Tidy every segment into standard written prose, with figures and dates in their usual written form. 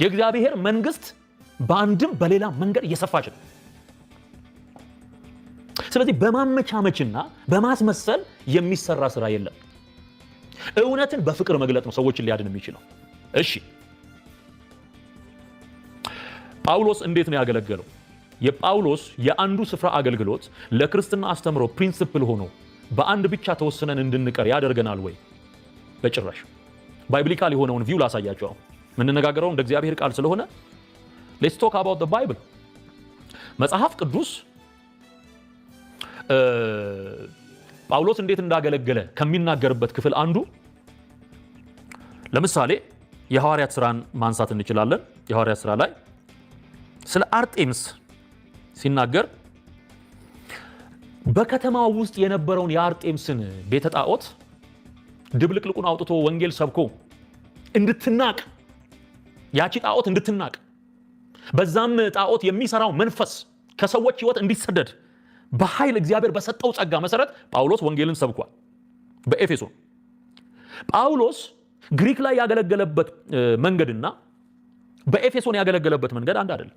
የእግዚአብሔር መንግስት በአንድም በሌላ መንገድ እየሰፋች ነው። ስለዚህ በማመቻመችና በማስመሰል የሚሰራ ስራ የለም። እውነትን በፍቅር መግለጥ ነው ሰዎችን ሊያድን የሚችለው። እሺ ጳውሎስ እንዴት ነው ያገለገለው? የጳውሎስ የአንዱ ስፍራ አገልግሎት ለክርስትና አስተምሮ ፕሪንሲፕል ሆኖ በአንድ ብቻ ተወስነን እንድንቀር ያደርገናል ወይ? በጭራሽ። ባይብሊካል የሆነውን ቪው ላሳያቸው። የምንነጋገረው እንደ እግዚአብሔር ቃል ስለሆነ ሌትስ ቶክ አባውት ዘ ባይብል። መጽሐፍ ቅዱስ ጳውሎስ እንዴት እንዳገለገለ ከሚናገርበት ክፍል አንዱ ለምሳሌ የሐዋርያት ሥራን ማንሳት እንችላለን። የሐዋርያት ሥራ ላይ ስለ አርጤምስ ሲናገር በከተማው ውስጥ የነበረውን የአርጤምስን ቤተ ጣዖት ድብልቅልቁን አውጥቶ ወንጌል ሰብኮ እንድትናቅ፣ ያቺ ጣዖት እንድትናቅ፣ በዛም ጣዖት የሚሰራው መንፈስ ከሰዎች ህይወት እንዲሰደድ በኃይል እግዚአብሔር በሰጠው ጸጋ መሰረት ጳውሎስ ወንጌልን ሰብኳል በኤፌሶን። ጳውሎስ ግሪክ ላይ ያገለገለበት መንገድና በኤፌሶን ያገለገለበት መንገድ አንድ አይደለም።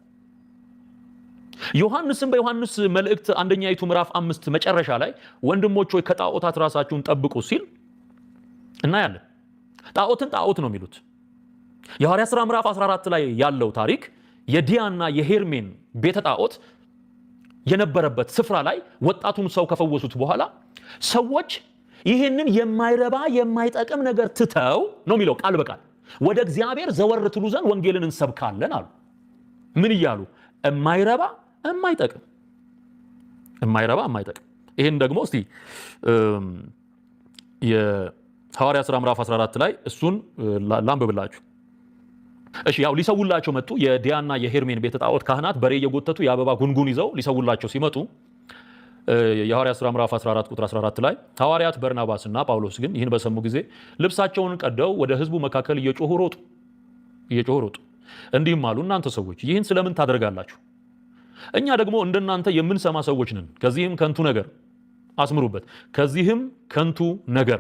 ዮሐንስም በዮሐንስ መልእክት አንደኛይቱ ምዕራፍ 5 መጨረሻ ላይ ወንድሞች ሆይ ከጣዖታት ራሳችሁን ጠብቁ ሲል እናያለን። ጣዖትን ጣዖት ነው የሚሉት። የሐዋርያት ሥራ ምዕራፍ 14 ላይ ያለው ታሪክ የዲያና የሄርሜን ቤተ ጣዖት የነበረበት ስፍራ ላይ ወጣቱን ሰው ከፈወሱት በኋላ ሰዎች ይህንን የማይረባ የማይጠቅም ነገር ትተው ነው የሚለው ቃል በቃል ወደ እግዚአብሔር ዘወር ትሉ ዘንድ ወንጌልን እንሰብካለን አሉ። ምን እያሉ? የማይረባ የማይጠቅም፣ የማይረባ የማይጠቅም። ይህን ደግሞ እስቲ የሐዋርያት ሥራ ምዕራፍ 14 ላይ እሱን ላንብብላችሁ። እሺ ያው ሊሰውላቸው መጡ። የዲያና የሄርሜን ቤተ ጣዖት ካህናት በሬ እየጎተቱ የአበባ ጉንጉን ይዘው ሊሰውላቸው ሲመጡ የሐዋርያት ሥራ ምዕራፍ 14 ቁጥር 14 ላይ ሐዋርያት በርናባስና ጳውሎስ ግን ይህን በሰሙ ጊዜ ልብሳቸውን ቀደው ወደ ሕዝቡ መካከል እየጮሁ ሮጡ። እንዲህም አሉ፣ እናንተ ሰዎች ይህን ስለምን ታደርጋላችሁ? እኛ ደግሞ እንደናንተ የምንሰማ ሰዎች ነን። ከዚህም ከንቱ ነገር አስምሩበት፣ ከዚህም ከንቱ ነገር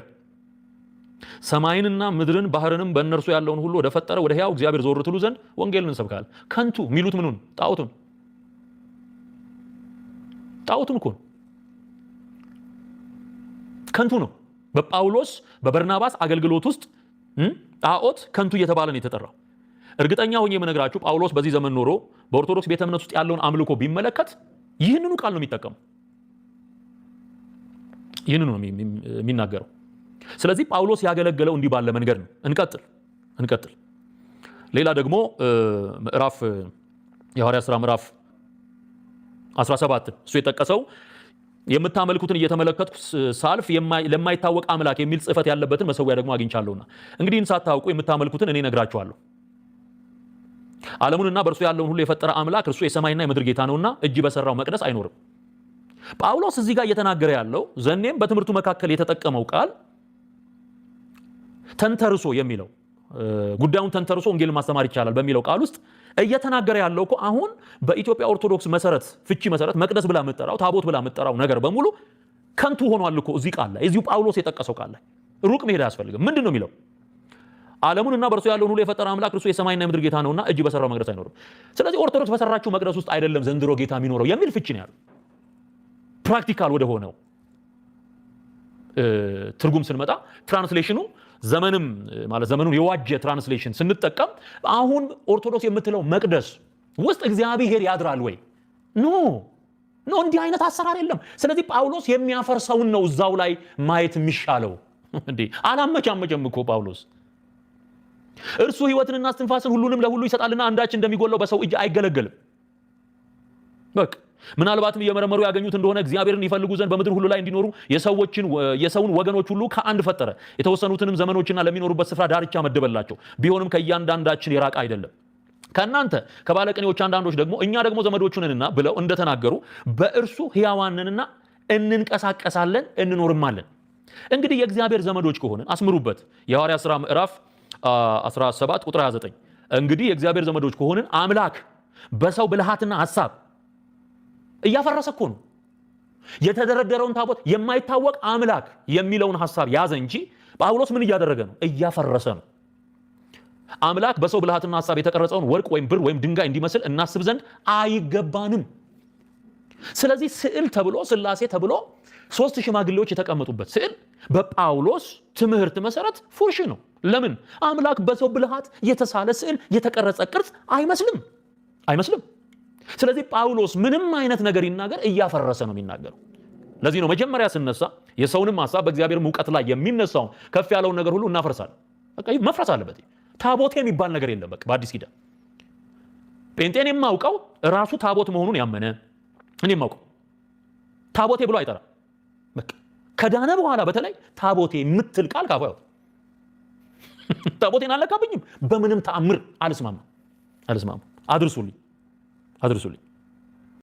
ሰማይንና ምድርን ባህርንም በእነርሱ ያለውን ሁሉ ወደ ፈጠረ ወደ ሕያው እግዚአብሔር ዘወር ትሉ ዘንድ ወንጌልን እንሰብካለን። ከንቱ የሚሉት ምኑን? ጣዖቱን እኮ ነው። ከንቱ ነው። በጳውሎስ በበርናባስ አገልግሎት ውስጥ ጣዖት ከንቱ እየተባለ ነው የተጠራው። እርግጠኛ ሆኜ የምነግራችሁ ጳውሎስ በዚህ ዘመን ኖሮ በኦርቶዶክስ ቤተ እምነት ውስጥ ያለውን አምልኮ ቢመለከት ይህንኑ ቃል ነው የሚጠቀመው። ይህንኑ ነው የሚናገረው። ስለዚህ ጳውሎስ ያገለገለው እንዲህ ባለ መንገድ ነው። እንቀጥል። ሌላ ደግሞ የሐዋርያት ሥራ ምዕራፍ 17 እሱ የጠቀሰው የምታመልኩትን እየተመለከትኩ ሳልፍ ለማይታወቅ አምላክ የሚል ጽሕፈት ያለበትን መሰዊያ ደግሞ አግኝቻለሁና እንግዲህ ሳታውቁ የምታመልኩትን እኔ እነግራችኋለሁ። ዓለሙንና በእርሱ ያለውን ሁሉ የፈጠረ አምላክ እርሱ የሰማይና የምድር ጌታ ነውና እጅ በሰራው መቅደስ አይኖርም። ጳውሎስ እዚህ ጋር እየተናገረ ያለው ዘኔም በትምህርቱ መካከል የተጠቀመው ቃል ተንተርሶ የሚለው ጉዳዩን ተንተርሶ ወንጌልን ማስተማር ይቻላል በሚለው ቃል ውስጥ እየተናገረ ያለው እኮ አሁን በኢትዮጵያ ኦርቶዶክስ ፍቺ መሰረት መቅደስ ብላ የምትጠራው ታቦት ብላ የምትጠራው ነገር በሙሉ ከንቱ ሆኗል እኮ እዚህ ቃል ላይ፣ እዚሁ ጳውሎስ የጠቀሰው ቃል ላይ ሩቅ መሄድ አያስፈልግም። ምንድን ነው የሚለው? ዓለሙንና በእርሱ ያለውን ሁሉ የፈጠረ አምላክ እርሱ የሰማይና የምድር ጌታ ነውና እጅ በሰራው መቅደስ አይኖርም። ስለዚህ ኦርቶዶክስ በሰራችው መቅደስ ውስጥ አይደለም ዘንድሮ ጌታ የሚኖረው የሚል ፍቺ ነው ያለው። ፕራክቲካል ወደ ሆነው ትርጉም ስንመጣ ትራንስሌሽኑ ዘመኑን የዋጀ ትራንስሌሽን ስንጠቀም አሁን ኦርቶዶክስ የምትለው መቅደስ ውስጥ እግዚአብሔር ያድራል ወይ? ኖ እንዲህ አይነት አሰራር የለም። ስለዚህ ጳውሎስ የሚያፈርሰውን ነው እዛው ላይ ማየት የሚሻለው። እንዴ አላመቻመቸም እኮ ጳውሎስ። እርሱ ሕይወትንና እስትንፋስን ሁሉንም ለሁሉ ይሰጣልና አንዳች እንደሚጎለው በሰው እጅ አይገለገልም። በቃ ምናልባትም እየመረመሩ ያገኙት እንደሆነ እግዚአብሔርን ይፈልጉ ዘንድ በምድር ሁሉ ላይ እንዲኖሩ የሰውን ወገኖች ሁሉ ከአንድ ፈጠረ፣ የተወሰኑትንም ዘመኖችና ለሚኖሩበት ስፍራ ዳርቻ መደበላቸው። ቢሆንም ከእያንዳንዳችን የራቀ አይደለም። ከእናንተ ከባለቅኔዎች አንዳንዶች ደግሞ እኛ ደግሞ ዘመዶቹ ነንና ብለው እንደተናገሩ በእርሱ ሕያዋንንና እንንቀሳቀሳለን እንኖርማለን። እንግዲህ የእግዚአብሔር ዘመዶች ከሆንን አስምሩበት። የሐዋርያት ሥራ ምዕራፍ 17 ቁጥር 29 እንግዲህ የእግዚአብሔር ዘመዶች ከሆንን አምላክ በሰው ብልሃትና ሐሳብ እያፈረሰ እኮ ነው የተደረደረውን ታቦት። የማይታወቅ አምላክ የሚለውን ሐሳብ ያዘ እንጂ ጳውሎስ ምን እያደረገ ነው? እያፈረሰ ነው። አምላክ በሰው ብልሃትና ሐሳብ የተቀረጸውን ወርቅ ወይም ብር ወይም ድንጋይ እንዲመስል እናስብ ዘንድ አይገባንም። ስለዚህ ስዕል ተብሎ ሥላሴ ተብሎ 3 ሽማግሌዎች የተቀመጡበት ስዕል በጳውሎስ ትምህርት መሰረት ፉርሽ ነው። ለምን? አምላክ በሰው ብልሃት የተሳለ ስዕል የተቀረጸ ቅርጽ አይመስልም። ስለዚህ ጳውሎስ ምንም አይነት ነገር ይናገር እያፈረሰ ነው የሚናገረው። ለዚህ ነው መጀመሪያ ስነሳ የሰውንም ሐሳብ በእግዚአብሔር ዕውቀት ላይ የሚነሳውን ከፍ ያለውን ነገር ሁሉ እናፈርሳለን። በቃ መፍረስ አለበት። ታቦት የሚባል ነገር የለም። በቃ በአዲስ ኪዳን ጴንጤን የማውቀው ራሱ ታቦት መሆኑን ያመነ እኔ የማውቀው ታቦቴ ብሎ አይጠራም። በቃ ከዳነ በኋላ በተለይ ታቦቴ የምትል ቃል ካፉ ያወጣ። ታቦቴን አለካብኝም፣ በምንም ተአምር አልስማማም። አድርሱልኝ